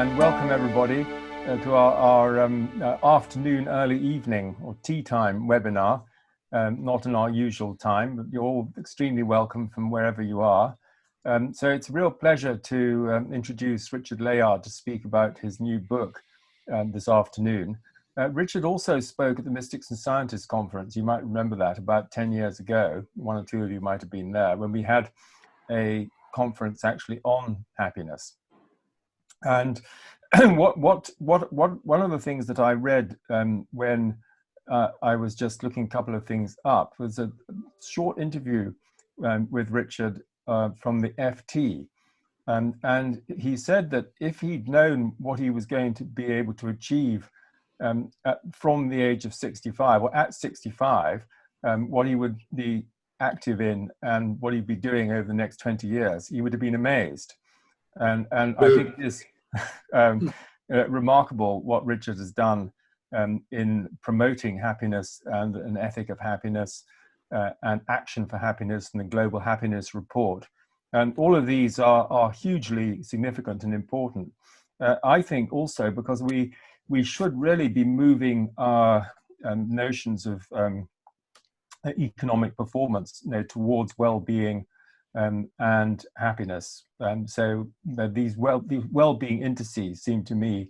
and welcome everybody to our afternoon, early evening or tea time webinar. Not in our usual time, but you're all extremely welcome from wherever you are. So it's a real pleasure to introduce Richard Layard to speak about his new book this afternoon. Richard also spoke at the Mystics and Scientists Conference. You might remember that about 10 years ago. One or two of you might have been there when we had a conference actually on happiness. And one of the things that I read when I was just looking a couple of things up was a short interview with Richard from the FT. And he said that if he'd known what he was going to be able to achieve from the age of 65 or at 65, what he would be active in and what he'd be doing over the next 20 years, he would have been amazed. And I think it is remarkable what Richard has done in promoting happiness and an ethic of happiness and action for happiness and the Global Happiness Report. And all of these are hugely significant and important. I think also because we should really be moving our notions of economic performance, towards well-being and happiness. So these well-being indices seem to me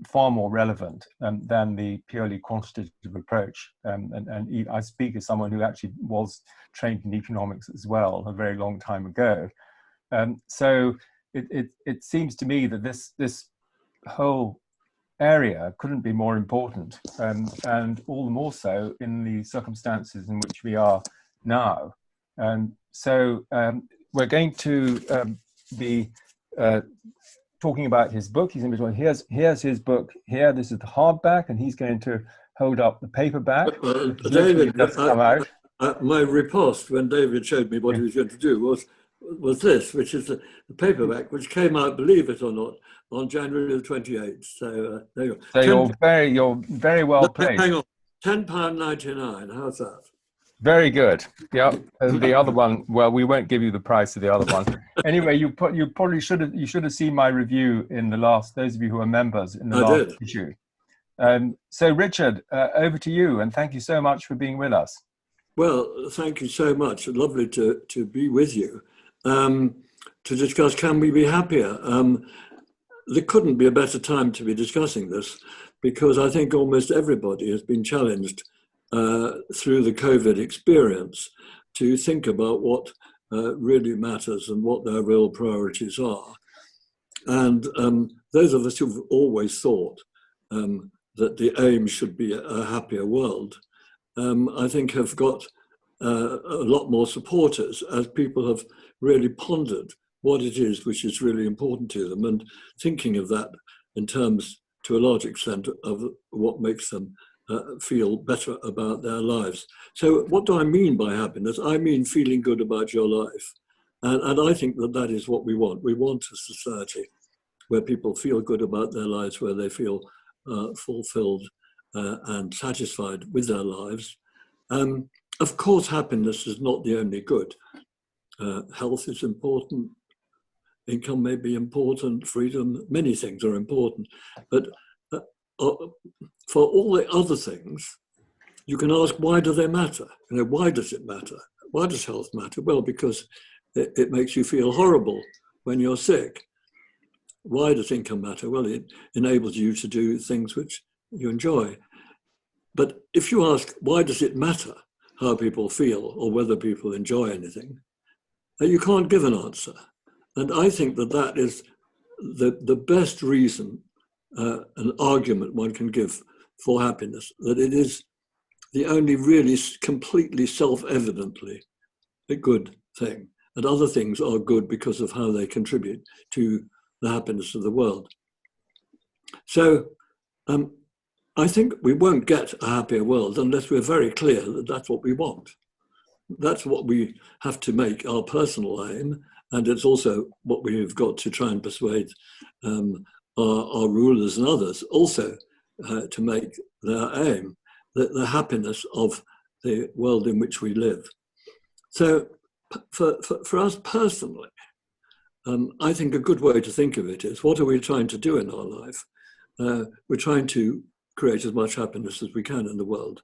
far more relevant than the purely quantitative approach. And I speak as someone who actually was trained in economics as well a very long time ago. So it seems to me that this whole area couldn't be more important, and all the more so in the circumstances in which we are now. So we're going to be talking about his book. He's going to be talking, here's his book here. This is the hardback, and he's going to hold up the paperback. David, my riposte when David showed me what he was going to do was this, which is the paperback, which came out, believe it or not, on January the 28th. So there you go. So you're very well placed. Hang on, £10.99. How's that? Very good. Yeah, and the other one, well, we won't give you the price of the other one. Anyway, you probably should have seen my review in the last. Those of you who are members in the last issue. So Richard, over to you, and thank you so much for being with us. Well, thank you so much. Lovely to be with you to discuss can we be happier. There couldn't be a better time to be discussing this because I think almost everybody has been challenged through the COVID experience to think about what really matters and what their real priorities are. And those of us who've always thought that the aim should be a happier world, I think have got a lot more supporters as people have really pondered what it is which is really important to them and thinking of that in terms, to a large extent, of what makes them feel better about their lives. So what do I mean by happiness? I mean feeling good about your life. And I think that is what we want. We want a society where people feel good about their lives, where they feel fulfilled and satisfied with their lives. Of course, happiness is not the only good. Health is important. Income may be important. Freedom, many things are important. But for all the other things, you can ask, why do they matter? Why does it matter? Why does health matter? Well, because it makes you feel horrible when you're sick. Why does income matter? Well, it enables you to do things which you enjoy. But if you ask, why does it matter how people feel or whether people enjoy anything, you can't give an answer. And I think that is the best reason, an argument one can give for happiness, that it is the only really completely self-evidently a good thing. And other things are good because of how they contribute to the happiness of the world. So I think we won't get a happier world unless we're very clear that that's what we want. That's what we have to make our personal aim. And it's also what we've got to try and persuade our rulers and others also to make their aim, the happiness of the world in which we live. So for us personally, I think a good way to think of it is, what are we trying to do in our life? We're trying to create as much happiness as we can in the world,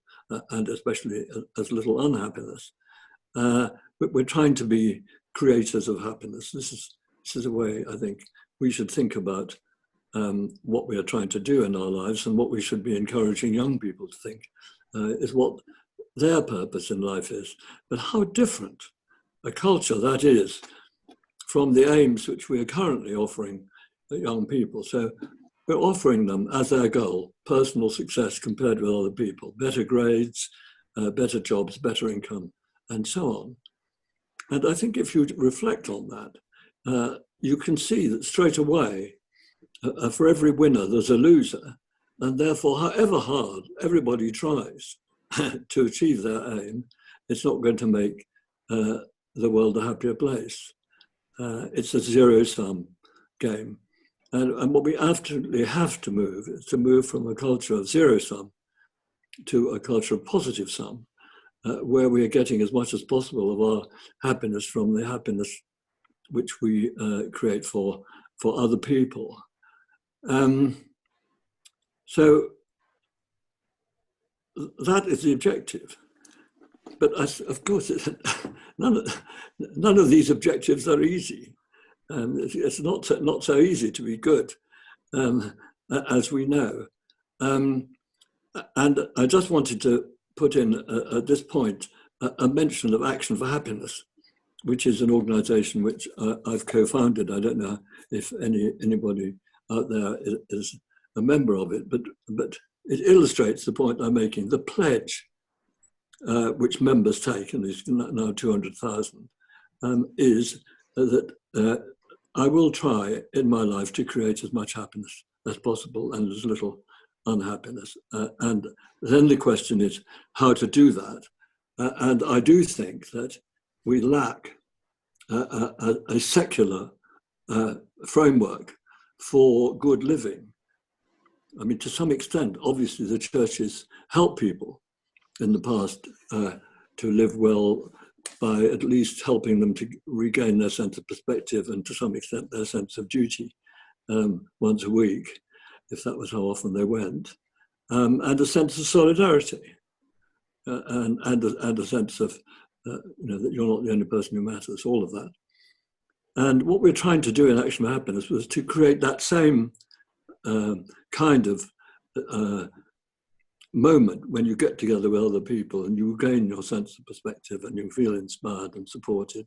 and especially as little unhappiness. But we're trying to be creators of happiness. This is a way I think we should think about what we are trying to do in our lives, and what we should be encouraging young people to think is what their purpose in life is. But how different a culture that is from the aims which we are currently offering young people. So we're offering them as their goal personal success compared with other people, better grades, better jobs, better income, and so on. And I think if you reflect on that, you can see that straight away, for every winner, there's a loser. And therefore, however hard everybody tries to achieve their aim, it's not going to make the world a happier place. It's a zero-sum game. And what we absolutely have to move is to move from a culture of zero-sum to a culture of positive sum, where we are getting as much as possible of our happiness from the happiness which we create for other people. So that is the objective. But of course, none of these objectives are easy. It's not so easy to be good, as we know. And I just wanted to put in at this point a mention of Action for Happiness, which is an organization which I've co-founded. I don't know if anybody out there is a member of it, but it illustrates the point I'm making. The pledge which members take, and is now 200,000, is that I will try in my life to create as much happiness as possible and as little unhappiness. And then the question is how to do that. And I do think that we lack a secular framework for good living. I mean, to some extent, obviously the churches help people in the past to live well by at least helping them to regain their sense of perspective and to some extent their sense of duty once a week, if that was how often they went, and a sense of solidarity and a sense of that you're not the only person who matters, all of that. And what we're trying to do in Action for Happiness was to create that same kind of moment when you get together with other people and you gain your sense of perspective and you feel inspired and supported,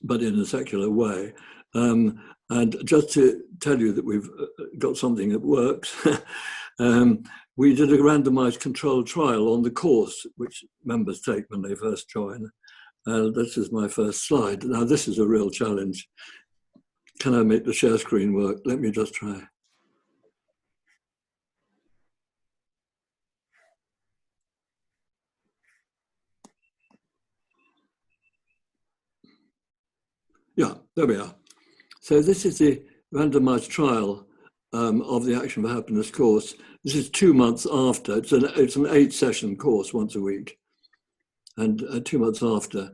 but in a secular way. And just to tell you that we've got something that works, we did a randomized controlled trial on the course which members take when they first join. This is my first slide. Now this is a real challenge. Can I make the share screen work? Let me just try. Yeah, there we are. So this is the randomized trial of the Action for Happiness course. This is 2 months after. It's an 8-session course once a week. And 2 months after,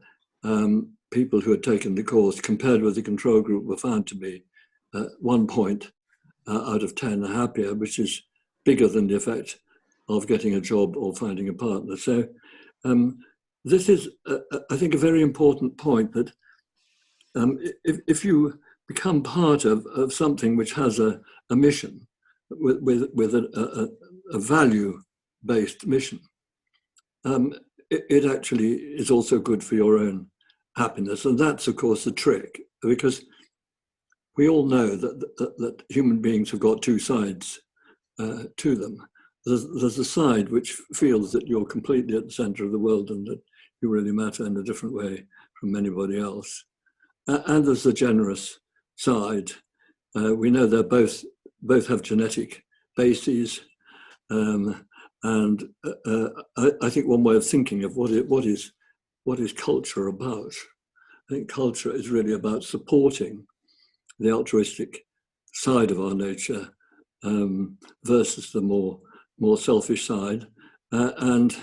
people who had taken the course compared with the control group were found to be 1 point out of 10 happier, which is bigger than the effect of getting a job or finding a partner. So this is, I think, a very important point that if you become part of something which has a mission, with a value-based mission, it actually is also good for your own happiness. And that's, of course, the trick, because we all know that human beings have got two sides to them. There's a side which feels that you're completely at the center of the world and that you really matter in a different way from anybody else. And there's the generous side. We know they both have genetic bases. And I think one way of thinking of what is culture about, I think culture is really about supporting the altruistic side of our nature versus the more selfish side, and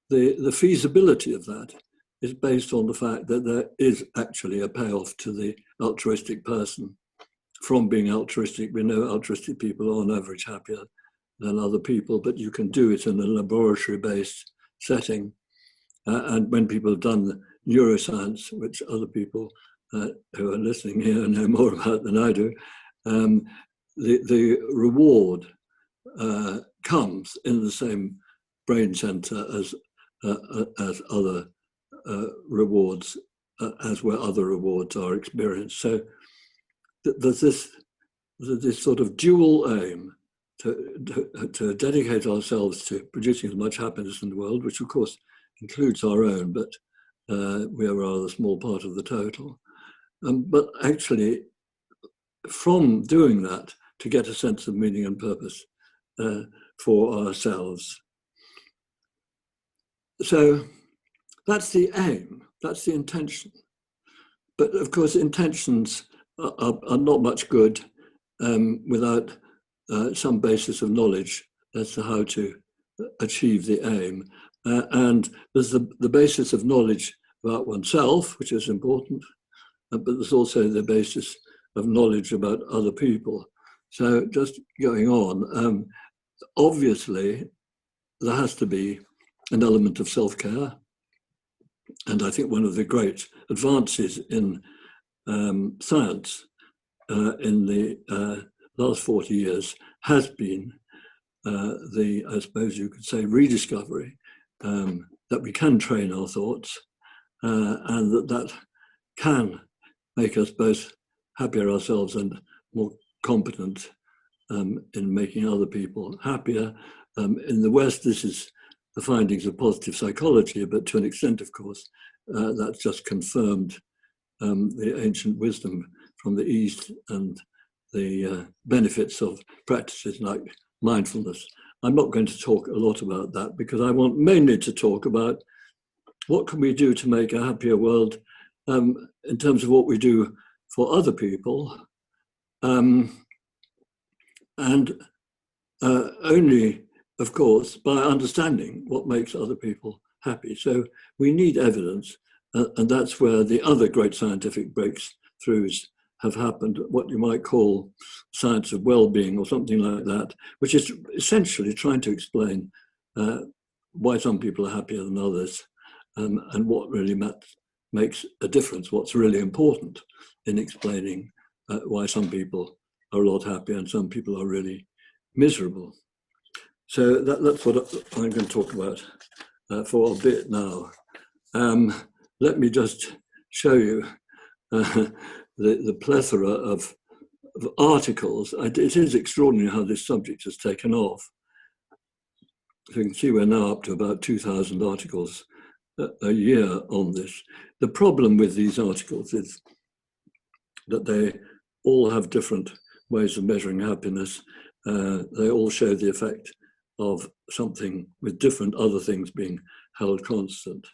the feasibility of that is based on the fact that there is actually a payoff to the altruistic person. From being altruistic, we know altruistic people are on average happier than other people, but you can do it in a laboratory-based setting. And when people have done neuroscience, which other people who are listening here know more about than I do, the reward comes in the same brain center as other rewards, as where other rewards are experienced. So there's this sort of dual aim to dedicate ourselves to producing as much happiness in the world, which of course includes our own, but we are a rather small part of the total. But actually, from doing that, to get a sense of meaning and purpose for ourselves. So that's the aim, that's the intention. But of course, intentions are not much good without some basis of knowledge as to how to achieve the aim. And there's the basis of knowledge about oneself, which is important, but there's also the basis of knowledge about other people. So just going on, obviously, there has to be an element of self-care. And I think one of the great advances in science in the last 40 years has been I suppose you could say, rediscovery that we can train our thoughts and that can make us both happier ourselves and more competent in making other people happier. In the West, this is the findings of positive psychology, but to an extent, of course, that's just confirmed the ancient wisdom from the East and the benefits of practices like mindfulness. I'm not going to talk a lot about that because I want mainly to talk about what can we do to make a happier world in terms of what we do for other people, and only, of course, by understanding what makes other people happy. So we need evidence, and that's where the other great scientific breakthroughs have happened, what you might call science of well-being or something like that, which is essentially trying to explain why some people are happier than others and what really makes a difference, what's really important in explaining why some people are a lot happier and some people are really miserable. So that's what I'm going to talk about for a bit now. Let me just show you the plethora of articles. It is extraordinary how this subject has taken off. So you can see we're now up to about 2,000 articles a year on this. The problem with these articles is that they all have different ways of measuring happiness. They all show the effect of something with different other things being held constant,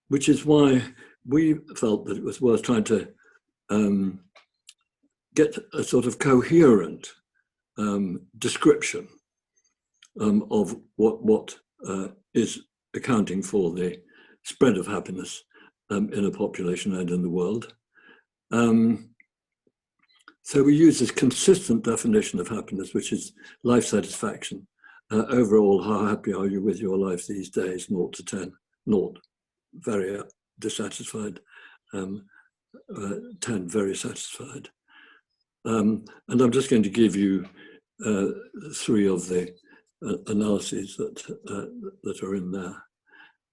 which is why we felt that it was worth trying to get a sort of coherent description of what is accounting for the spread of happiness in a population and in the world. So we use this consistent definition of happiness, which is life satisfaction. Overall, how happy are you with your life these days? 0 to 10. 0, very dissatisfied. 10, very satisfied. And I'm just going to give you 3 of the analyses that are in there.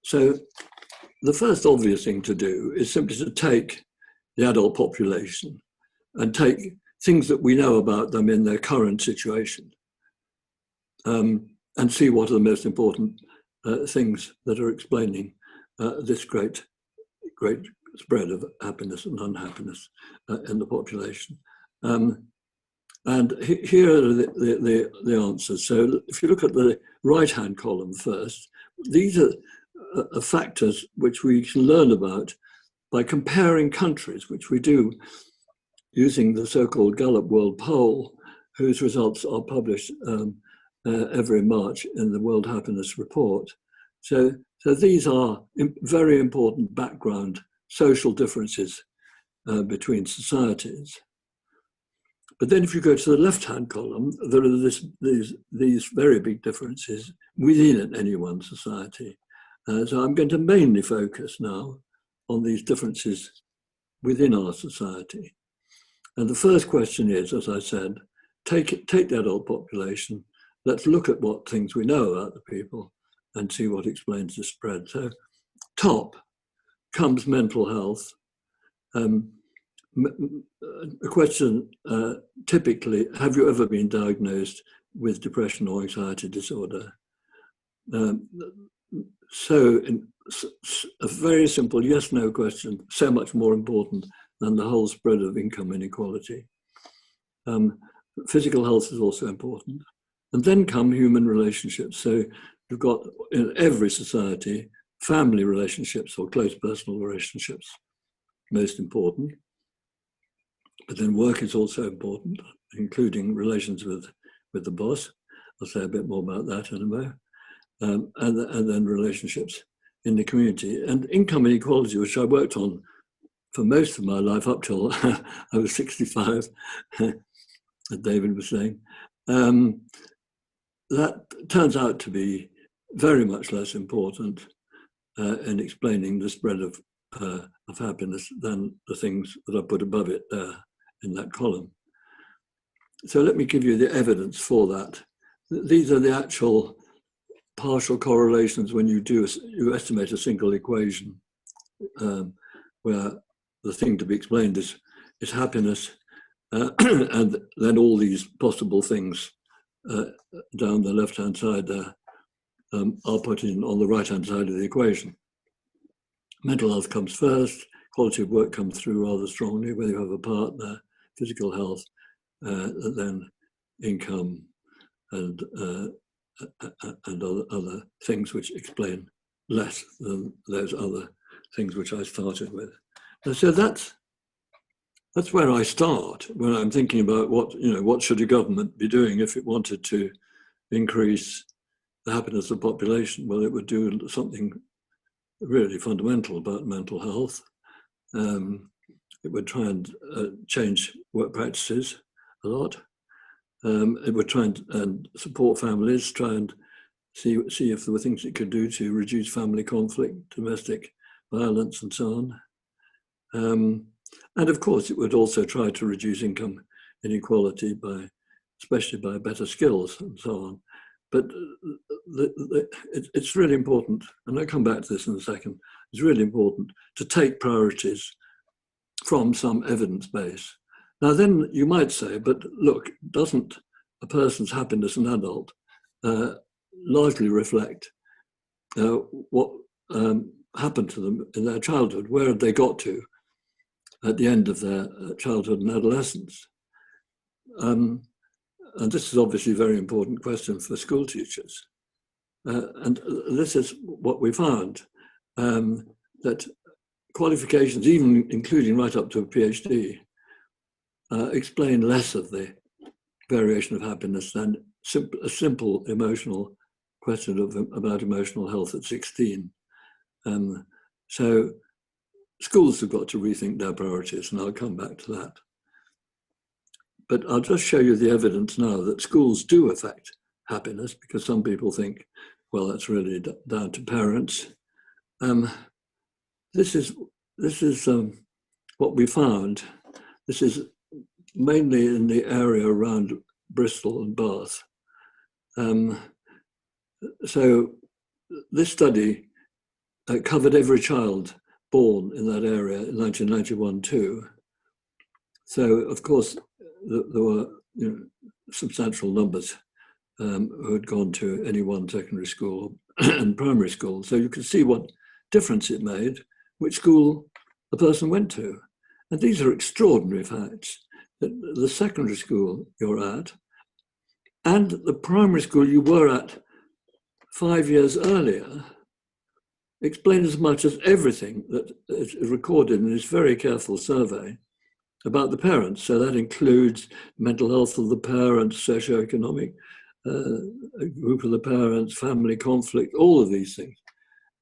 So the first obvious thing to do is simply to take the adult population and take things that we know about them in their current situation and see what are the most important things that are explaining this great spread of happiness and unhappiness in the population. And here are the answers. So if you look at the right-hand column first, these are factors which we can learn about by comparing countries, which we do using the so-called Gallup World Poll, whose results are published every March in the World Happiness Report. So So these are very important background social differences between societies. But then if you go to the left-hand column, there are these very big differences within any one society. So I'm going to mainly focus now on these differences within our society. And the first question is, as I said, take the adult population, let's look at what things we know about the people and see what explains the spread. So top comes mental health. A question typically, have you ever been diagnosed with depression or anxiety disorder? So a very simple yes-no question, so much more important than the whole spread of income inequality. Physical health is also important. And then come human relationships. So you've got in every society, family relationships or close personal relationships, most important. But then work is also important, including relations with the boss. I'll say a bit more about that in a moment. And then relationships in the community. And income inequality, which I worked on for most of my life up till I was 65, as David was saying, that turns out to be very much less important in explaining the spread of happiness than the things that I put above it there in that column. So let me give you the evidence for that. These are the actual partial correlations when you estimate a single equation, where the thing to be explained is happiness, and then all these possible things down the left-hand side there are put in on the right-hand side of the equation. Mental health comes first, quality of work comes through rather strongly, whether you have a partner, physical health, then income, and other things which explain less than those other things which I started with. And so that's where I start when I'm thinking about what should a government be doing if it wanted to increase the happiness of the population. Well, it would do something really fundamental about mental health. It would try and change work practices a lot. It would try and support families, try and see if there were things it could do to reduce family conflict, domestic violence, and so on. And of course, it would also try to reduce income inequality especially by better skills and so on. But it's really important, and I'll come back to this in a second, it's really important to take priorities from some evidence base. Now then you might say, but look, doesn't a person's happiness as an adult largely reflect what happened to them in their childhood? Where had they got to at the end of their childhood and adolescence? And this is obviously a very important question for school teachers. And this is what we found, that qualifications, even including right up to a PhD, explain less of the variation of happiness than a simple emotional question about emotional health at 16. So schools have got to rethink their priorities, and I'll come back to that. But I'll just show you the evidence now that schools do affect happiness, because some people think, well, that's really down to parents. This is what we found. This is mainly in the area around Bristol and Bath. So this study covered every child born in that area in 1991 too. So of course there were substantial numbers who had gone to any one secondary school and primary school. So you can see what difference it made which school the person went to. And these are extraordinary facts, that the secondary school you're at and the primary school you were at 5 years earlier explain as much as everything that is recorded in this very careful survey about the parents. So that includes mental health of the parents, socioeconomic group of the parents, family conflict, all of these things.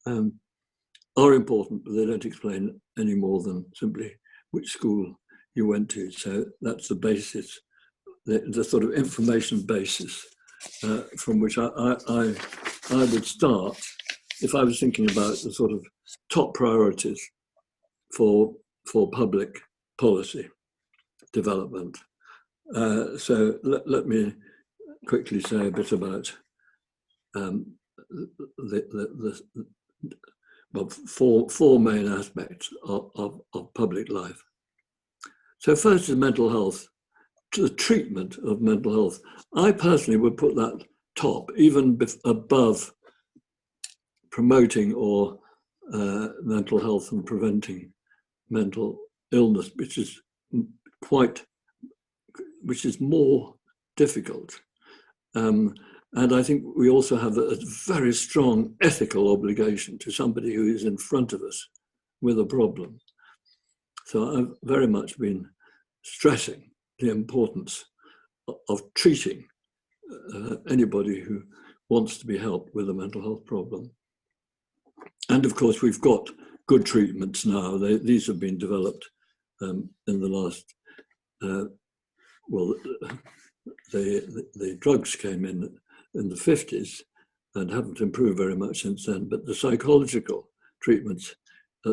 are important, but they don't explain any more than simply which school you went to. So that's the basis, the sort of information basis from which I would start if I was thinking about the sort of top priorities for public policy development. So let me quickly say a bit about four main aspects of public life. So first is mental health, the treatment of mental health. I personally would put that top, even above promoting or mental health and preventing mental illness, which is more difficult. And I think we also have a very strong ethical obligation to somebody who is in front of us with a problem. So I've very much been stressing the importance of treating anybody who wants to be helped with a mental health problem. And of course, we've got good treatments now. These have been developed in the last, the drugs came in the 50s and haven't improved very much since then, but the psychological treatments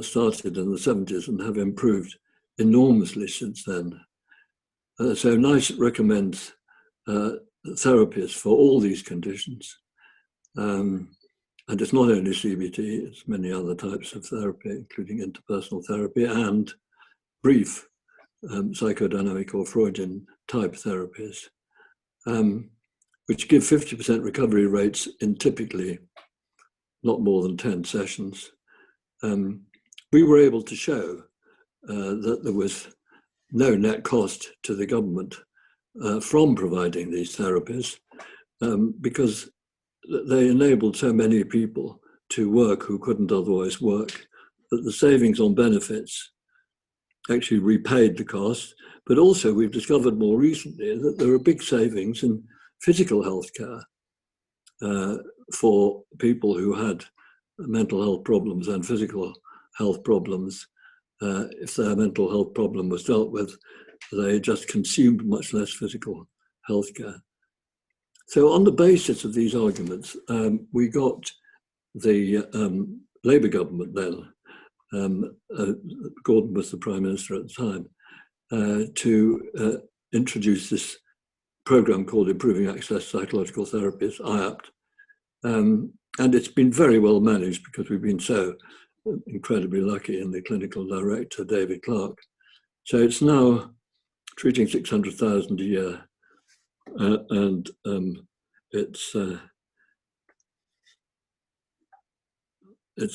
started in the 70s and have improved enormously since then. So NICE recommends therapies for all these conditions. And it's not only CBT, it's many other types of therapy, including interpersonal therapy and brief psychodynamic or Freudian type therapies, which give 50% recovery rates in typically not more than 10 sessions. We were able to show that there was no net cost to the government from providing these therapies because they enabled so many people to work who couldn't otherwise work, that the savings on benefits actually repaid the cost. But also we've discovered more recently that there are big savings in physical health care for people who had mental health problems and physical health problems. If their mental health problem was dealt with, they just consumed much less physical health care. So on the basis of these arguments, we got the Labour government then, Gordon was the Prime Minister at the time, to introduce this programme called Improving Access to Psychological Therapies, IAPT. And it's been very well managed because we've been so incredibly lucky in the clinical director, David Clark. So it's now treating 600,000 a year. And it's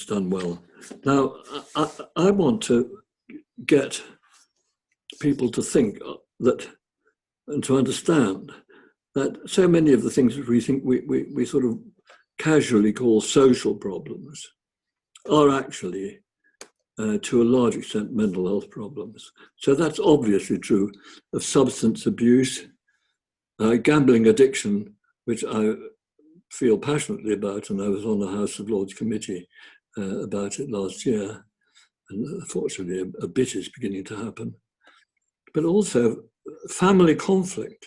done well. Now, I want to get people to think that and to understand that so many of the things that we think we sort of casually call social problems are actually, to a large extent, mental health problems. So that's obviously true of substance abuse, gambling addiction, which I feel passionately about, and I was on the House of Lords Committee about it last year, and unfortunately a bit is beginning to happen. But also family conflict.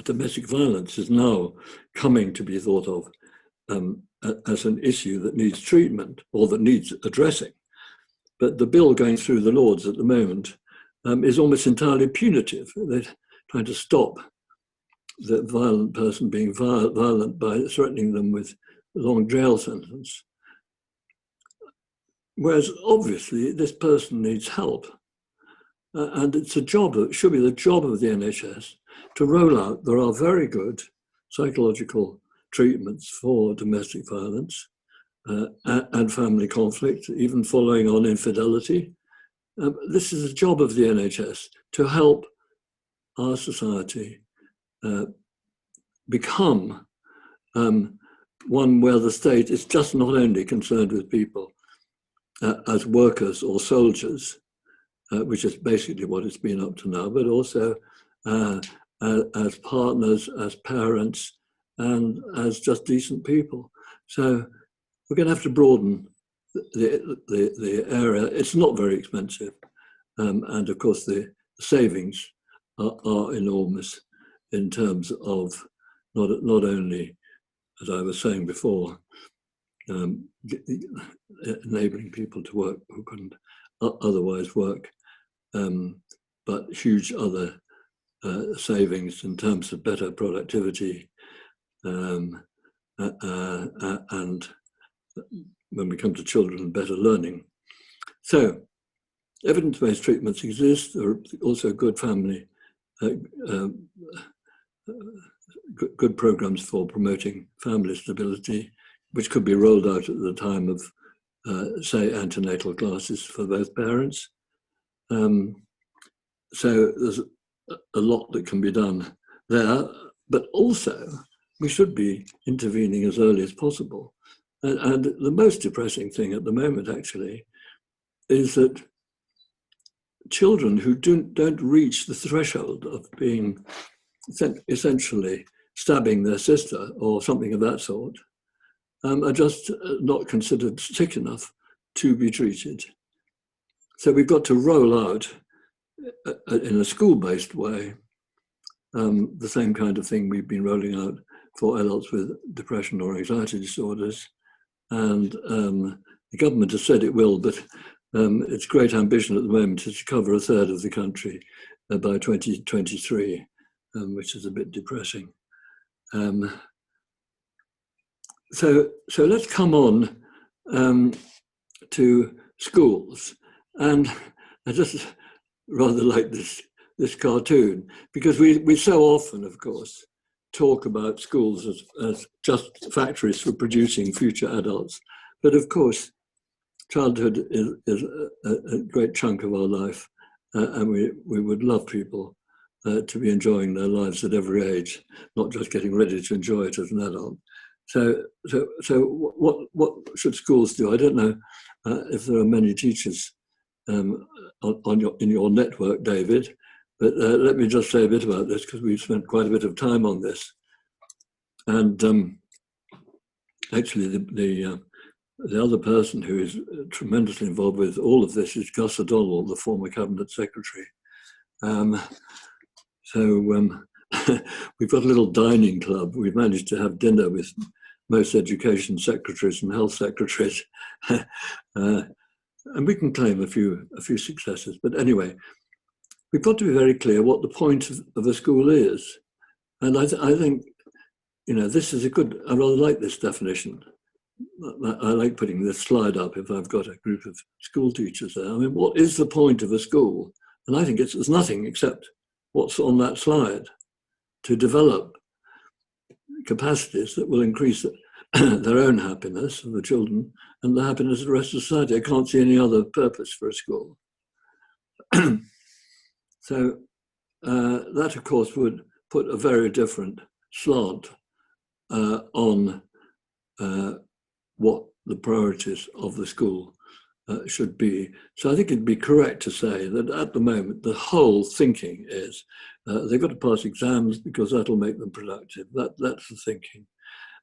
Domestic violence is now coming to be thought of as an issue that needs treatment or that needs addressing. But the bill going through the Lords at the moment is almost entirely punitive. They're trying to stop the violent person being violent by threatening them with a long jail sentence. Whereas obviously this person needs help. And it's a job, it should be the job of the NHS to roll out. There are very good psychological treatments for domestic violence and family conflict, even following on infidelity. This is a job of the NHS to help our society become one where the state is just not only concerned with people as workers or soldiers, which is basically what it's been up to now, but also as partners, as parents, and as just decent people. So we're going to have to broaden the area. It's not very expensive, and of course the savings are enormous in terms of not only, as I was saying before, enabling people to work who couldn't otherwise work, but huge other savings in terms of better productivity, and when we come to children, better learning. So evidence-based treatments exist. There are also good family, good programs for promoting family stability, which could be rolled out at the time of, say, antenatal classes for both parents. So there's a lot that can be done there, but also we should be intervening as early as possible. And the most depressing thing at the moment, actually, is that children who don't reach the threshold of being essentially stabbing their sister or something of that sort are just not considered sick enough to be treated. So we've got to roll out in a school-based way the same kind of thing we've been rolling out for adults with depression or anxiety disorders. And the government has said it will, but its great ambition at the moment is to cover a third of the country by 2023, which is a bit depressing. So let's come on to schools. And I just rather like this cartoon, because we so often, of course, talk about schools as just factories for producing future adults. But of course, childhood is a great chunk of our life, and we would love people to be enjoying their lives at every age, not just getting ready to enjoy it as an adult. So what should schools do? I don't know if there are many teachers in your network, David, but let me just say a bit about this, because we've spent quite a bit of time on this. And actually, the other person who is tremendously involved with all of this is Gus O'Donnell, the former Cabinet Secretary. We've got a little dining club. We've managed to have dinner with most education secretaries and health secretaries. And we can claim a few successes. But anyway, we've got to be very clear what the point of a school is. And I think, this is I rather like this definition. I like putting this slide up if I've got a group of school teachers there. I mean, what is the point of a school? And I think there's nothing except what's on that slide, to develop capacities that will increase their own happiness of the children and the happiness of the rest of society. I can't see any other purpose for a school. So that, of course, would put a very different slant on what the priorities of the school should be. So I think it'd be correct to say that at the moment, the whole thinking is they've got to pass exams because that'll make them productive. That's the thinking.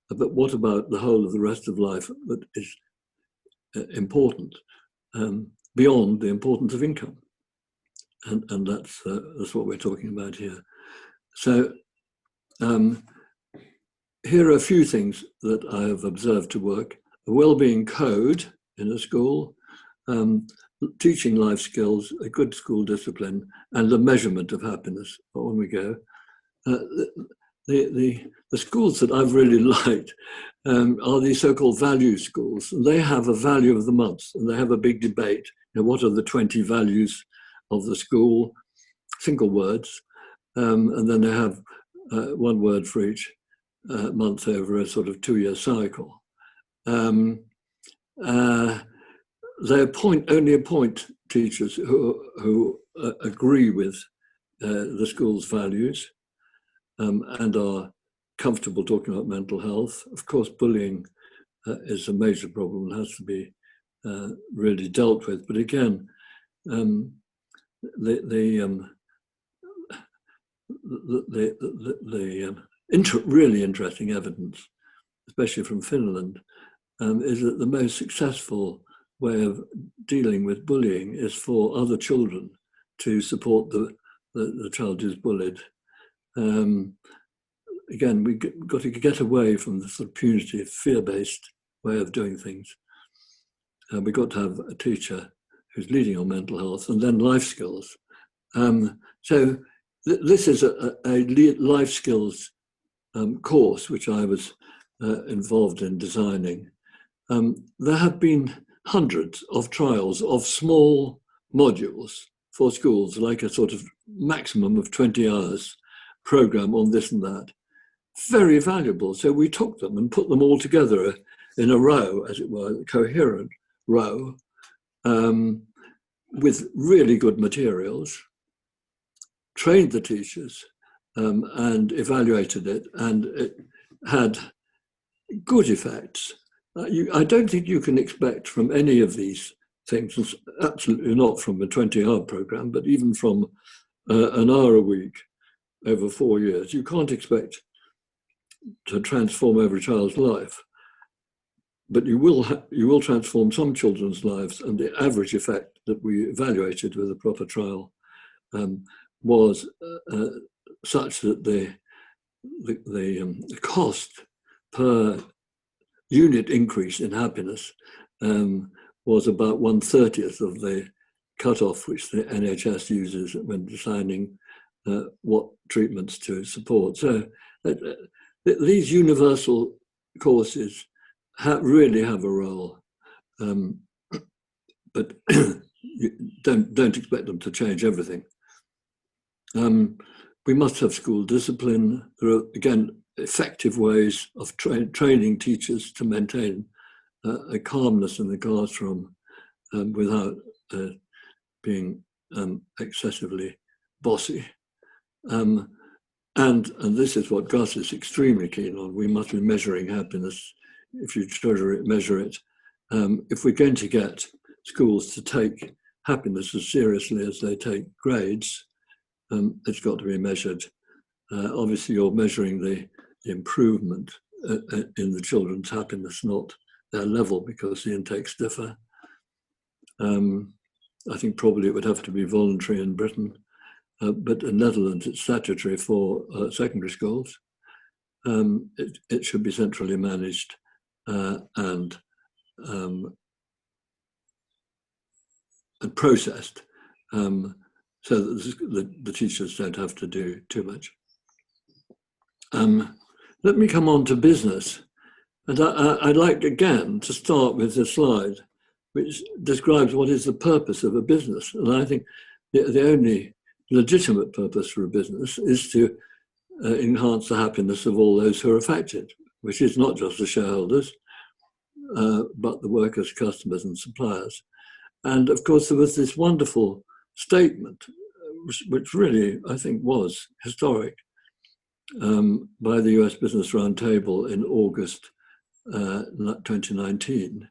But what about the whole of the rest of life that is important beyond the importance of income? And that's what we're talking about here. So here are a few things that I have observed to work. A WellBeing Code in a school, teaching life skills, a good school discipline, and the measurement of happiness. On we go. The schools that I've really liked are these so-called value schools. And they have a value of the month, and they have a big debate. What are the 20 values of the school? Single words. And then they have one word for each month over a sort of 2-year cycle. They only appoint teachers who agree with the school's values and are comfortable talking about mental health. Of course, bullying is a major problem and has to be really dealt with. But again, really interesting evidence, especially from Finland, is that the most successful way of dealing with bullying is for other children to support the child who's bullied. Again, we've got to get away from the sort of punitive, fear-based way of doing things. We've got to have a teacher who's leading on mental health, and then life skills. So this is a life skills course which I was involved in designing. There have been hundreds of trials of small modules for schools, like a sort of maximum of 20 hours program on this and that. Very valuable. So we took them and put them all together in a row, as it were, a coherent row, with really good materials, trained the teachers, and evaluated it, and it had good effects. I don't think you can expect from any of these things, absolutely not from a 20-hour program, but even from an hour a week over 4 years, you can't expect to transform every child's life. But you will transform some children's lives, and the average effect that we evaluated with a proper trial was such that the cost per unit increase in happiness was about 1/30 of the cutoff which the NHS uses when deciding what treatments to support. So these universal courses really have a role, but you don't expect them to change everything. We must have school discipline. There are, again, effective ways of training teachers to maintain a calmness in the classroom without being excessively bossy. And this is what Gus is extremely keen on. We must be measuring happiness. If you treasure it, measure it. If we're going to get schools to take happiness as seriously as they take grades, it's got to be measured. Obviously, you're measuring the improvement in the children's happiness, not their level, because the intakes differ. I think probably it would have to be voluntary in Britain, but in Netherlands it's statutory for secondary schools. It should be centrally managed and processed, so that the teachers don't have to do too much. Let me come on to business. And I'd like, again, to start with a slide which describes what is the purpose of a business. And I think the only legitimate purpose for a business is to enhance the happiness of all those who are affected, which is not just the shareholders, but the workers, customers, and suppliers. And of course, there was this wonderful statement, which really, I think, was historic, by the US Business Roundtable in August 2019,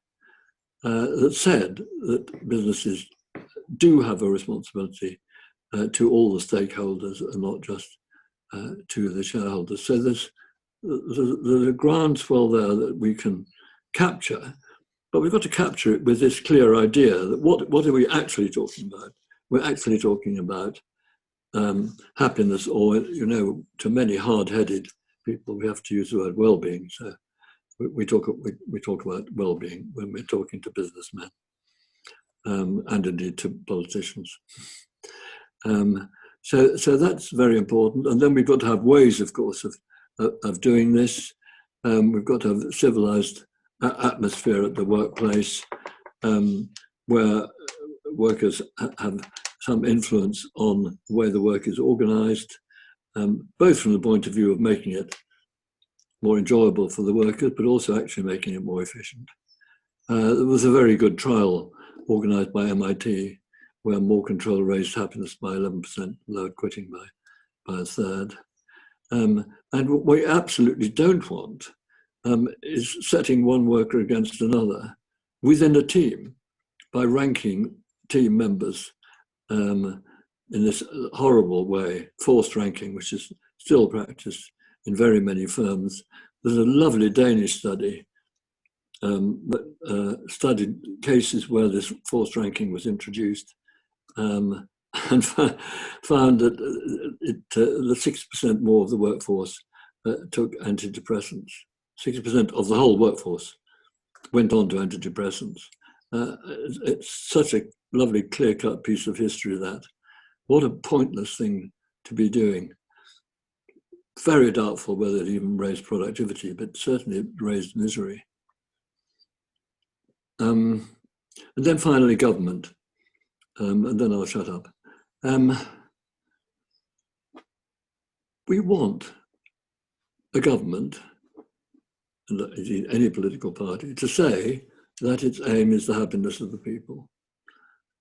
that said that businesses do have a responsibility to all the stakeholders and not just to the shareholders. So there's a groundswell there that we can capture, but we've got to capture it with this clear idea that what are we actually talking about? We're actually talking about happiness, or, you know, to many hard-headed people, we have to use the word well-being. So we talk about well-being when we're talking to businessmen, and indeed to politicians. So that's very important. And then we've got to have ways, of course, of doing this. We've got to have a civilized atmosphere at the workplace, where workers have some influence on the way the work is organized, both from the point of view of making it more enjoyable for the workers, but also actually making it more efficient. There was a very good trial organized by MIT where more control raised happiness by 11%, lowered quitting by a third. And what we absolutely don't want is setting one worker against another within a team by ranking team members in this horrible way, forced ranking, which is still practiced in very many firms. There's a lovely Danish study studied cases where this forced ranking was introduced, and found that the 6% more of the workforce took antidepressants. 60% of the whole workforce went on to antidepressants. It's such a lovely, clear-cut piece of history that. What a pointless thing to be doing. Very doubtful whether it even raised productivity, but certainly it raised misery. And then finally, government. And then I'll shut up. We want a government, and any political party, to say that its aim is the happiness of the people.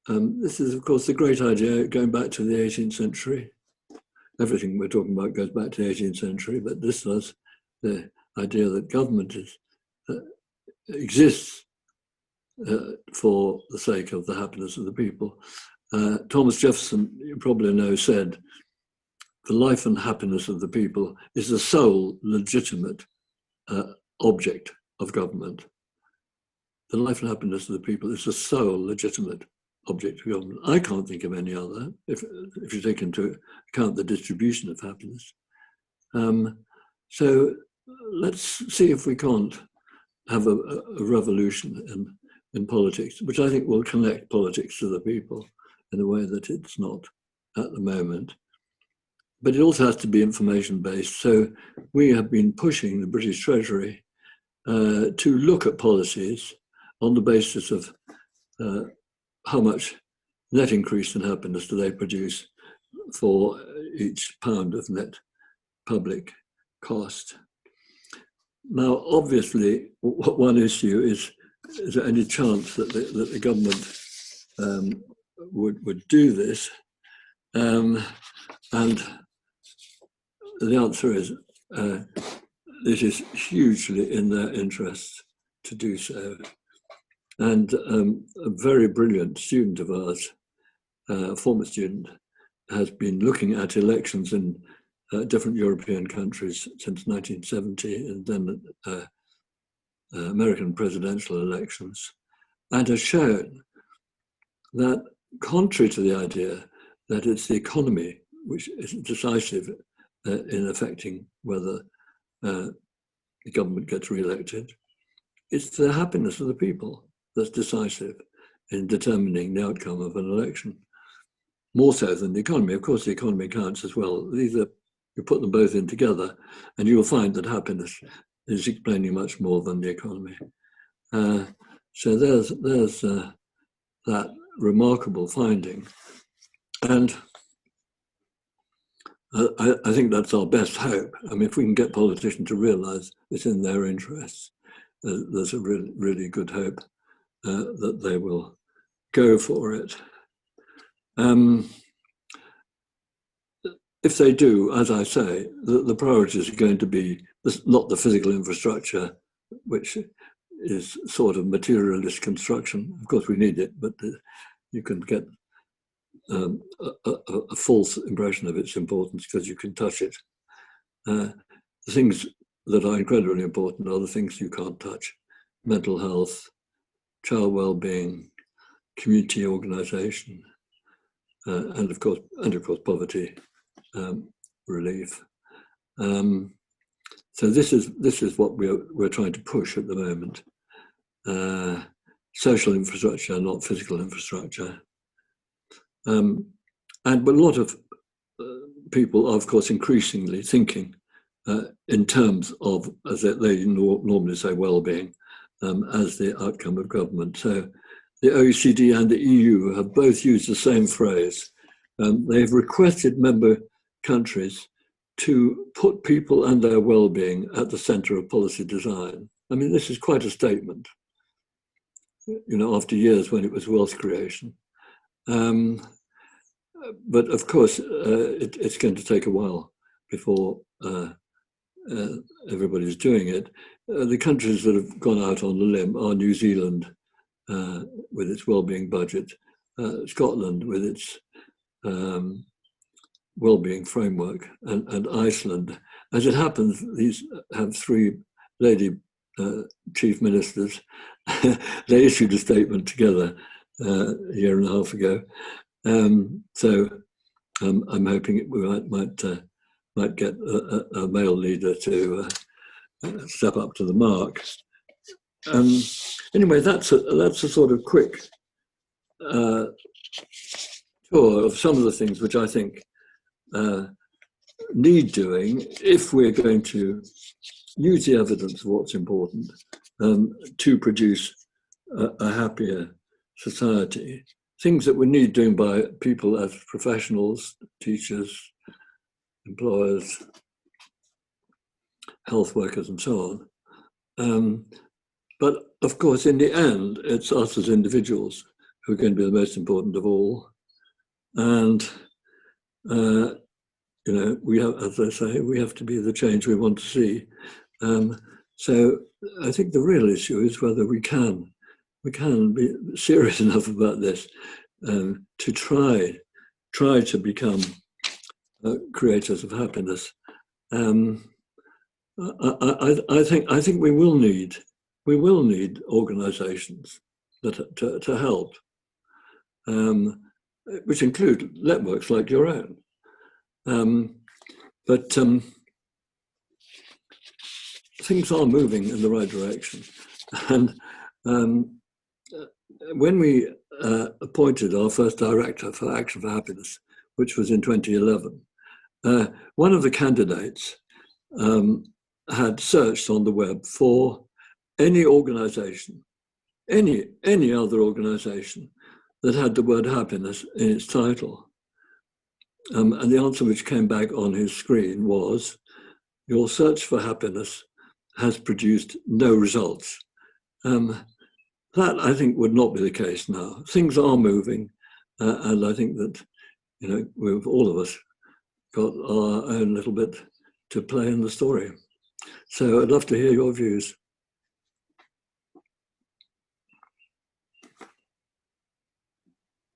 This is, of course, the great idea going back to the 18th century. Everything we're talking about goes back to the 18th century, but this was the idea that government exists for the sake of the happiness of the people. Thomas Jefferson, you probably know, said, the life and happiness of the people is the sole legitimate object of government. The life and happiness of the people is the sole legitimate object of government. I can't think of any other, if you take into account the distribution of happiness. So let's see if we can't have a revolution in politics, which I think will connect politics to the people in a way that it's not at the moment. But it also has to be information-based. So we have been pushing the British Treasury to look at policies on the basis of how much net increase in happiness do they produce for each pound of net public cost. Now, obviously, one issue is there any chance that the government would do this? And the answer is it is hugely in their interest to do so. And a very brilliant student of ours, a former student, has been looking at elections in different European countries since 1970, and then American presidential elections, and has shown that, contrary to the idea that it's the economy which is decisive in affecting whether the government gets re-elected, it's the happiness of the people that's decisive in determining the outcome of an election, more so than the economy. Of course, the economy counts as well. You put them both in together, and you will find that happiness is explaining much more than the economy. So there's that remarkable finding. And I think that's our best hope. I mean, if we can get politicians to realize it's in their interests, there's a really, really good hope that they will go for it. If they do, as I say, the priorities are going to be not the physical infrastructure, which is sort of materialist construction. Of course, we need it, but you can get a false impression of its importance because you can touch it. The things that are incredibly important are the things you can't touch: mental health, child well-being, community organisation, and of course poverty relief. So this is what we're trying to push at the moment: social infrastructure, not physical infrastructure. But a lot of people are, of course, increasingly thinking in terms of, as they normally say, well-being as the outcome of government. So the OECD and the EU have both used the same phrase. They've requested member countries to put people and their well-being at the centre of policy design. I mean, this is quite a statement, you know, after years when it was wealth creation. But of course, it's going to take a while before everybody's doing it. The countries that have gone out on the limb are New Zealand with its well-being budget, Scotland with its well-being framework, and Iceland. As it happens, these have three lady chief ministers. They issued a statement together a year and a half ago. So I'm hoping we might get a male leader to step up to the mark. Anyway, that's a sort of quick tour of some of the things which I think need doing if we're going to use the evidence of what's important to produce a happier society. Things that we need doing by people as professionals, teachers, employers, health workers, and so on. But of course, in the end, it's us as individuals who are going to be the most important of all. And, we have, as I say, we have to be the change we want to see. So I think the real issue is whether we can be serious enough about this to try to become creators of happiness. I think we will need organisations to help, which include networks like your own. But things are moving in the right direction, and when we appointed our first director for Action for Happiness, which was in 2011, one of the candidates had searched on the web for any organisation, any other organisation that had the word happiness in its title. And the answer which came back on his screen was, your search for happiness has produced no results. That, I think, would not be the case now. Things are moving, and I think that, we've all of us got our own little bit to play in the story. So I'd love to hear your views.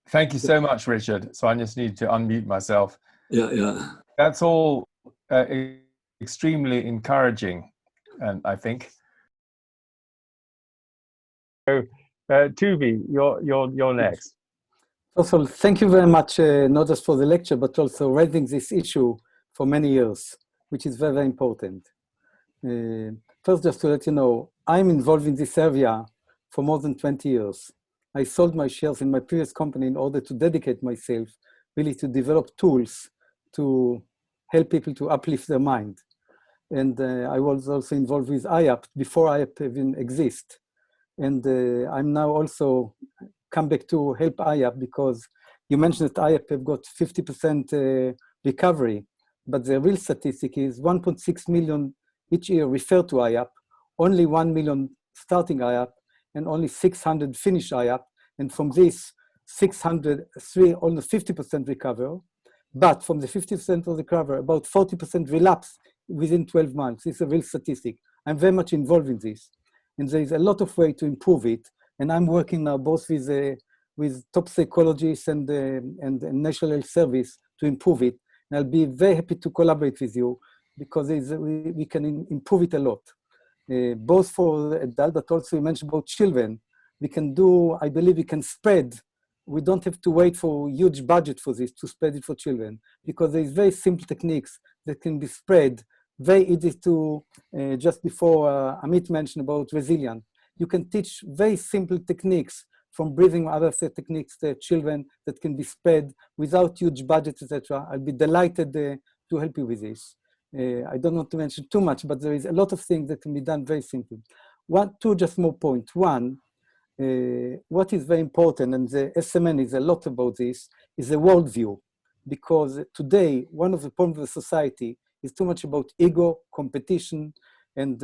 Thank you so much, Richard. So I just need to unmute myself. Yeah. That's all extremely encouraging, I think. So, Tuvi, you're next. Also, thank you very much, not just for the lecture, but also raising this issue for many years, which is very, very important. First, just to let you know, I'm involved in this area for more than 20 years. I sold my shares in my previous company in order to dedicate myself really to develop tools to help people to uplift their mind. And I was also involved with IAP before IAP even exists. And I'm now also come back to help IAP because you mentioned that IAP have got 50% recovery, but the real statistic is 1.6 million each year refer to IAP, only 1 million starting IAP, and only 600 finish IAP. And from this, 603, almost 50% recover. But from the 50% of recover, about 40% relapse within 12 months. It's a real statistic. I'm very much involved in this. And there is a lot of way to improve it. And I'm working now both with top psychologists and National Health Service to improve it. And I'll be very happy to collaborate with you because we can improve it a lot. Both for adults, but also you mentioned about children. We can do, I believe we can spread. We don't have to wait for huge budget for this to spread it for children because there is very simple techniques that can be spread, very easy to, just before Amit mentioned about resilience. You can teach very simple techniques from breathing, other techniques to children that can be spread without huge budget, etc. I'll be delighted to help you with this. I don't want to mention too much, but there is a lot of things that can be done very simple. Two just more points. One, what is very important, and the SMN is a lot about this, is a worldview. Because today, one of the problems of the society is too much about ego, competition, and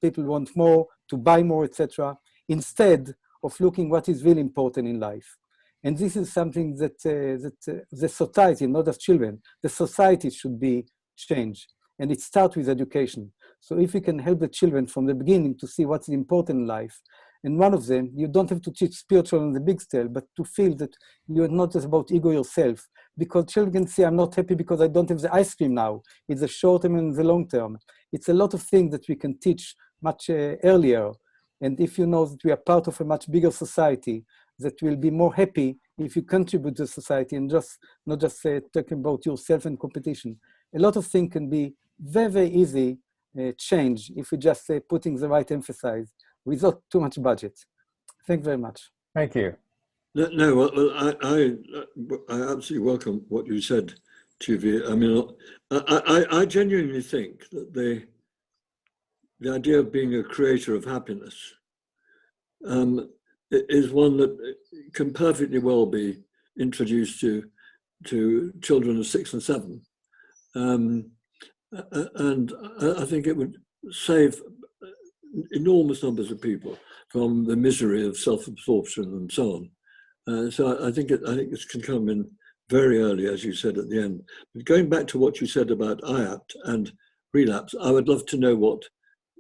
people want more, to buy more, etc., instead of looking what is really important in life. And this is something that, the society, not just children, the society should be changed. And it starts with education. So if we can help the children from the beginning to see what's important in life, and one of them, you don't have to teach spiritual on the big scale, but to feel that you're not just about ego yourself, because children can say, I'm not happy because I don't have the ice cream now. It's the short term and the long term. It's a lot of things that we can teach much earlier. And if you know that we are part of a much bigger society, that will be more happy if you contribute to society and not just talking about yourself and competition. A lot of things can be very, very easy change if we just putting the right emphasis without too much budget. Thank you very much. Thank you. No, well, I absolutely welcome what you said, Tuvi. I mean, I genuinely think that the idea of being a creator of happiness is one that can perfectly well be introduced to children of 6 and 7. And I think it would save enormous numbers of people from the misery of self-absorption and so on. So I think this can come in very early, as you said at the end. But going back to what you said about IAPT and relapse, I would love to know what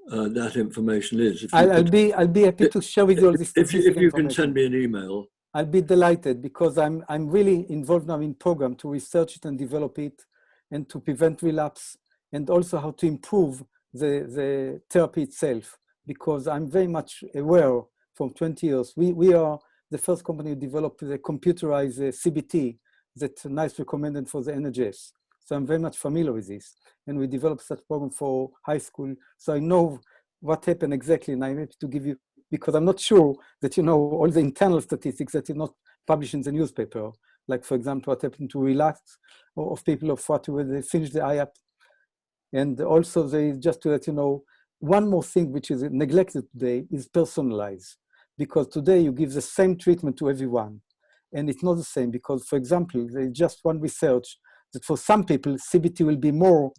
that information is. I'll be happy to share with you all this. If you can send me an email, I'll be delighted, because I'm really involved now in program to research it and develop it, and to prevent relapse, and also how to improve the therapy itself. Because I'm very much aware from 20 years, we are the first company who developed the computerized CBT that NICE recommended for the NHS. So I'm very much familiar with this. And we developed such program for high school. So I know what happened exactly, and I'm happy to give you, because I'm not sure that you know all the internal statistics that are not published in the newspaper. Like, for example, what happened to relapse of people of what when they finish the IAP. And also, just to let you know, one more thing which is neglected today is personalized. Because today you give the same treatment to everyone. And it's not the same, because, for example, there's just one research that for some people, CBT will be more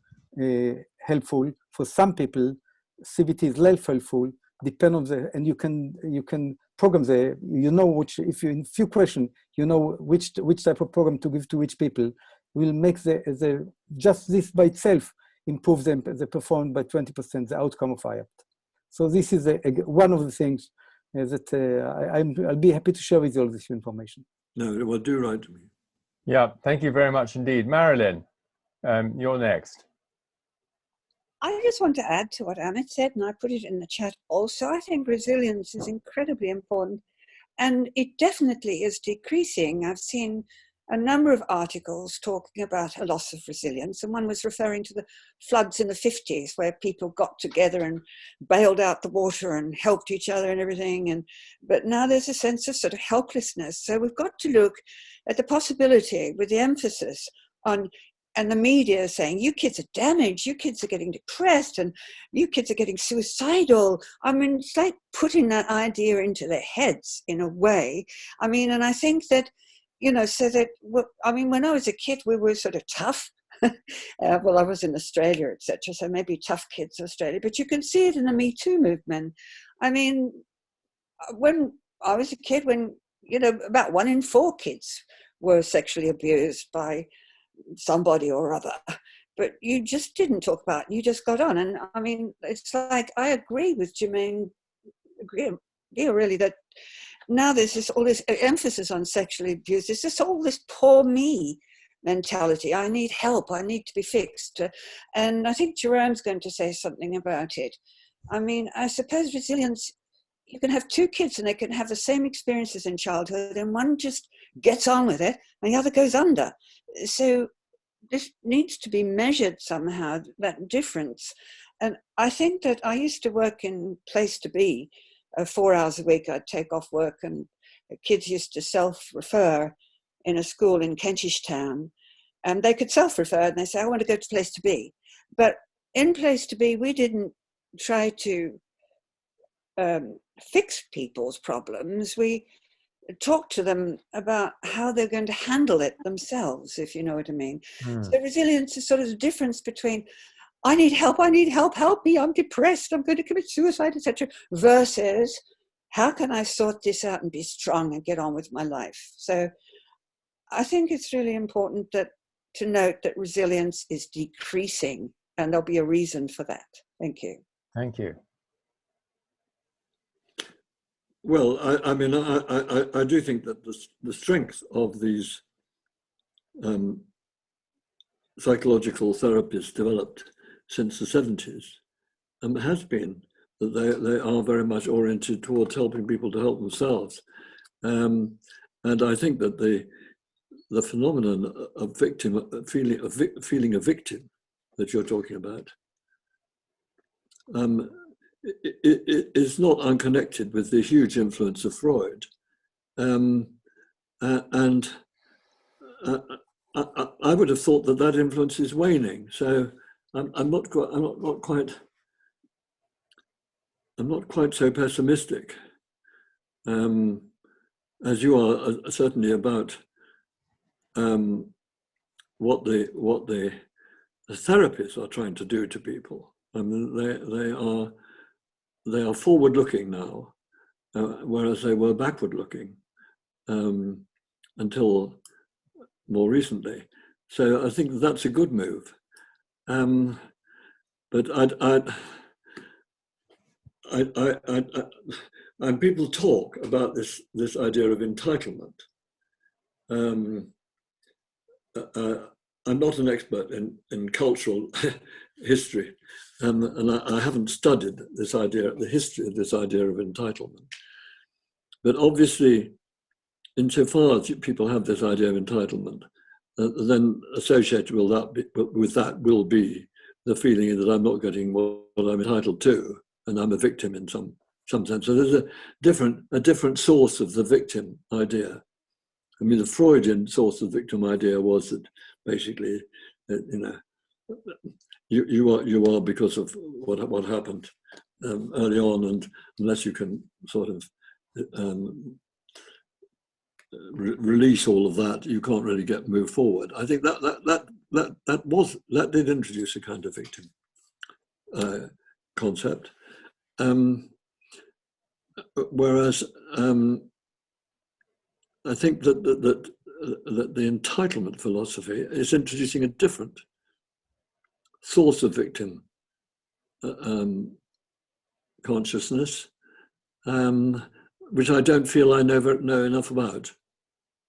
helpful. For some people, CBT is less helpful, depend on and you can program you know, which, if you, in few questions, you know which type of program to give to which people, will make just this by itself improve the performance by 20%, the outcome of IAPT. So this is one of the things that I'll be happy to share with you all this information. No, well, do write to me. Yeah, thank you very much indeed. Marilyn, you're next. I just want to add to what Amit said, and I put it in the chat also. I think resilience is incredibly important, and it definitely is decreasing. I've seen a number of articles talking about a loss of resilience, and one was referring to the floods in the 50s, where people got together and bailed out the water and helped each other and everything. But now there's a sense of sort of helplessness. So we've got to look at the possibility, with the emphasis on, and the media saying, you kids are damaged, you kids are getting depressed, and you kids are getting suicidal. I mean, it's like putting that idea into their heads in a way. I mean, and I think that, you know, so that, I mean, when I was a kid, we were sort of tough. Well, I was in Australia, etc., so maybe tough kids in Australia, but you can see it in the Me Too movement. I mean, when I was a kid, you know, about 1 in 4 kids were sexually abused by somebody or other, but you just didn't talk about it, you just got on. And I mean, it's like, I agree with Jermaine, really, that now there's all this emphasis on sexual abuse. There's just all this poor me mentality. I need help, I need to be fixed. And I think Jerome's going to say something about it. I mean, I suppose resilience, you can have 2 kids and they can have the same experiences in childhood, and one just gets on with it and the other goes under. So this needs to be measured somehow, that difference. And I think that I used to work in Place to Be, 4 hours a week. I'd take off work, and the kids used to self-refer in a school in Kentish Town, and they could self-refer and they say, I want to go to Place to Be. But in Place to Be, we didn't try to fix people's problems. We talked to them about how they're going to handle it themselves, if you know what I mean. So resilience is sort of the difference between, I need help, help me, I'm depressed, I'm going to commit suicide, etc., versus how can I sort this out and be strong and get on with my life. So I think it's really important to note that resilience is decreasing, and there'll be a reason for that. Thank you. Thank you. Well, I mean, I do think that the strength of these psychological therapies developed since the 70s has been that they are very much oriented towards helping people to help themselves. And I think that the phenomenon of feeling a victim that you're talking about it is not unconnected with the huge influence of Freud. And I would have thought that influence is waning. So I'm not quite so pessimistic as you are, certainly about what the therapists are trying to do to people. I mean, they are forward-looking now, whereas they were backward-looking until more recently. So I think that's a good move. But and people talk about this idea of entitlement. I'm not an expert in cultural history, and I haven't studied the history of this idea of entitlement. But obviously, insofar as people have this idea of entitlement, then associated with that will be the feeling that I'm not getting what I'm entitled to, and I'm a victim in some sense. So there's a different source of the victim idea. I mean, the Freudian source of the victim idea was that basically, you are because of what happened early on, and unless you can sort of release all of that, you can't really move forward. I think that did introduce a kind of victim concept, whereas I think that the entitlement philosophy is introducing a different source of victim consciousness, which I don't feel I know enough about,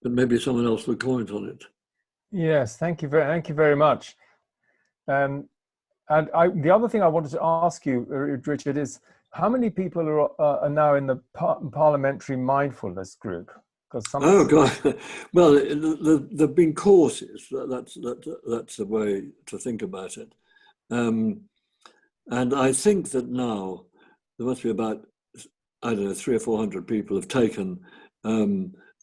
but maybe someone else will comment on it. Yes, thank you very much. And the other thing I wanted to ask you, Richard, is how many people are now in the parliamentary mindfulness group? Oh God! Well, there've been courses. That's a way to think about it, and I think that now there must be about 300 or 400 people have taken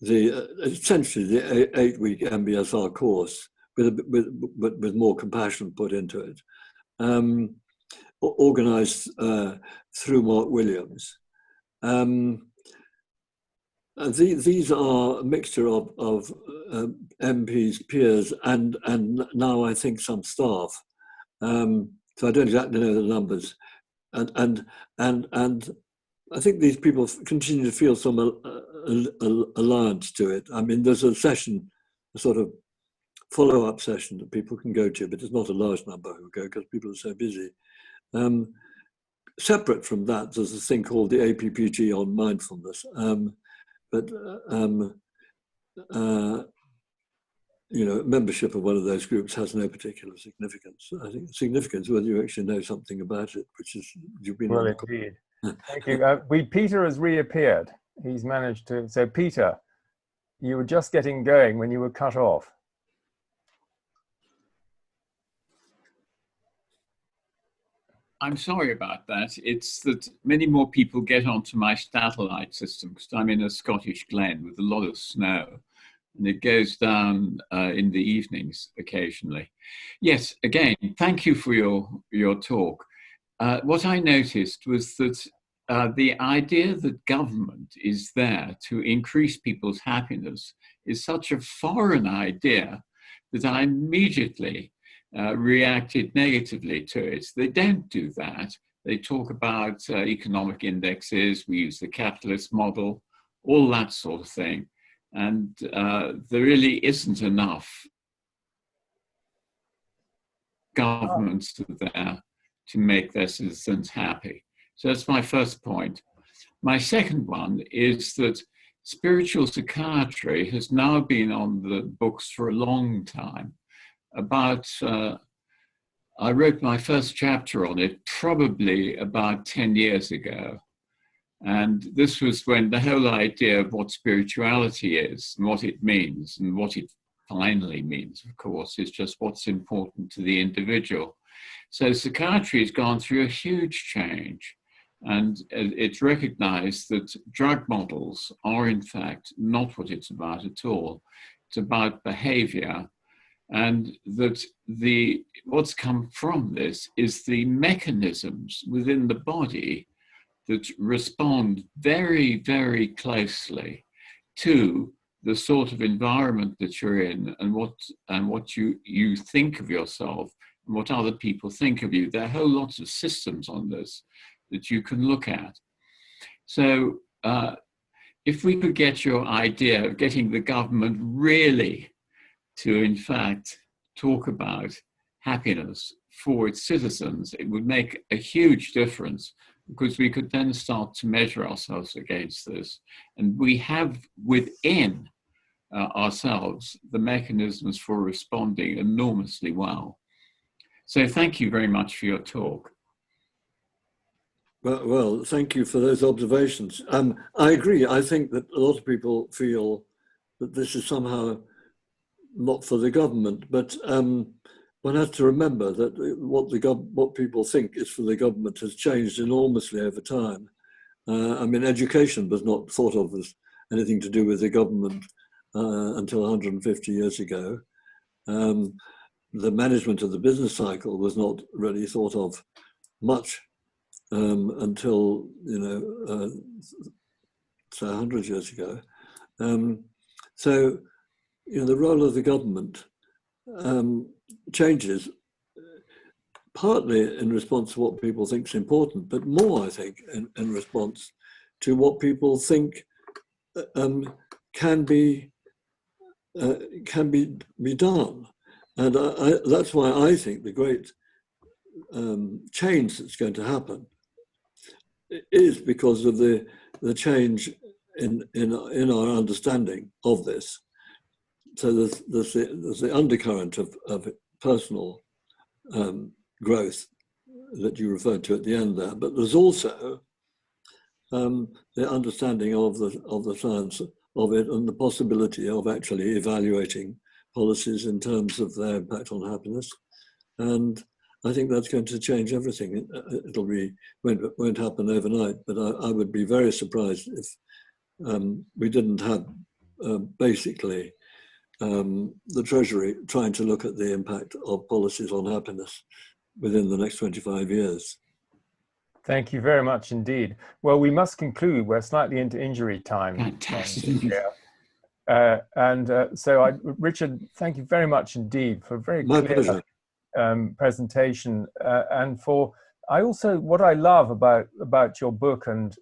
essentially the 8-week MBSR course with more compassion put into it, organised through Mark Williams. These are a mixture of MPs, peers, and now I think some staff. So I don't exactly know the numbers, and I think these people continue to feel some alliance to it. I mean, there's a session, a sort of follow-up session that people can go to, but it's not a large number who go because people are so busy. Separate from that, there's a thing called the APPG on mindfulness. But membership of one of those groups has no particular significance. I think significance whether you actually know something about it, which is you've been. Well, indeed. Thank you. Peter has reappeared. He's managed to. So, Peter, you were just getting going when you were cut off. I'm sorry about that. It's that many more people get onto my satellite system because I'm in a Scottish glen with a lot of snow, and it goes down in the evenings occasionally. Yes, again, thank you for your talk. What I noticed was that the idea that government is there to increase people's happiness is such a foreign idea that I immediately reacted negatively to it. They don't do that. They talk about economic indexes, we use the capitalist model, all that sort of thing. And there really isn't enough governments there to make their citizens happy. So that's my first point. My second one is that spiritual psychiatry has now been on the books for a long time about I wrote my first chapter on it probably about 10 years ago. And this was when the whole idea of what spirituality is and what it means and what it finally means, of course, is just what's important to the individual. So psychiatry has gone through a huge change, and it's recognized that drug models are in fact not what it's about at all. It's about behavior, and that what's come from this is the mechanisms within the body that respond very, very closely to the sort of environment that you're in and what you think of yourself and what other people think of you. There are whole lots of systems on this that you can look at. So if we could get your idea of getting the government really to, in fact, talk about happiness for its citizens, it would make a huge difference, because we could then start to measure ourselves against this. And we have within ourselves the mechanisms for responding enormously well. So thank you very much for your talk. Well, thank you for those observations. I agree. I think that a lot of people feel that this is somehow not for the government, but one has to remember that what people think is for the government has changed enormously over time. I mean, education was not thought of as anything to do with the government until 150 years ago. The management of the business cycle was not really thought of much until, say 100 years ago. So, the role of the government changes partly in response to what people think is important, but more, I think, in response to what people think can be done. And that's why I think the great change that's going to happen is because of the change in our understanding of this. So there's the undercurrent of personal growth that you referred to at the end there, but there's also the understanding of the science of it and the possibility of actually evaluating policies in terms of their impact on happiness. And I think that's going to change everything. Won't happen overnight, but I would be very surprised if we didn't have basically the Treasury trying to look at the impact of policies on happiness within the next 25 years. Thank you very much indeed. Well, we must conclude. We're slightly into injury time. Fantastic. So, Richard, thank you very much indeed for a very clear presentation. And what I love about your book and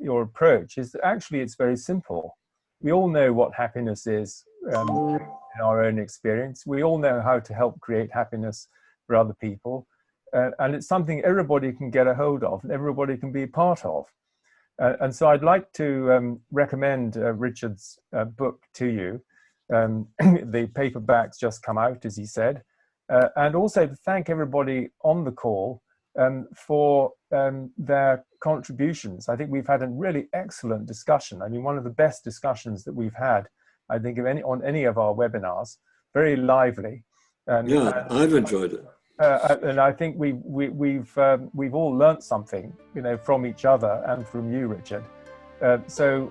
your approach is that actually it's very simple. We all know what happiness is in our own experience. We all know how to help create happiness for other people. And it's something everybody can get a hold of and everybody can be a part of. And so I'd like to recommend Richard's book to you. The paperback's just come out, as he said. And also to thank everybody on the call for their contributions. I think we've had a really excellent discussion. I mean, one of the best discussions that we've had, I think, on any of our webinars. Very lively. I've enjoyed it. And I think we've all learnt something, from each other and from you, Richard. So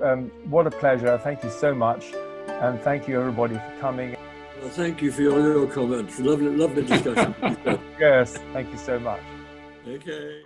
what a pleasure! Thank you so much, and thank you everybody for coming. Well, thank you for your comments. Lovely discussion. Yes, thank you so much. Okay.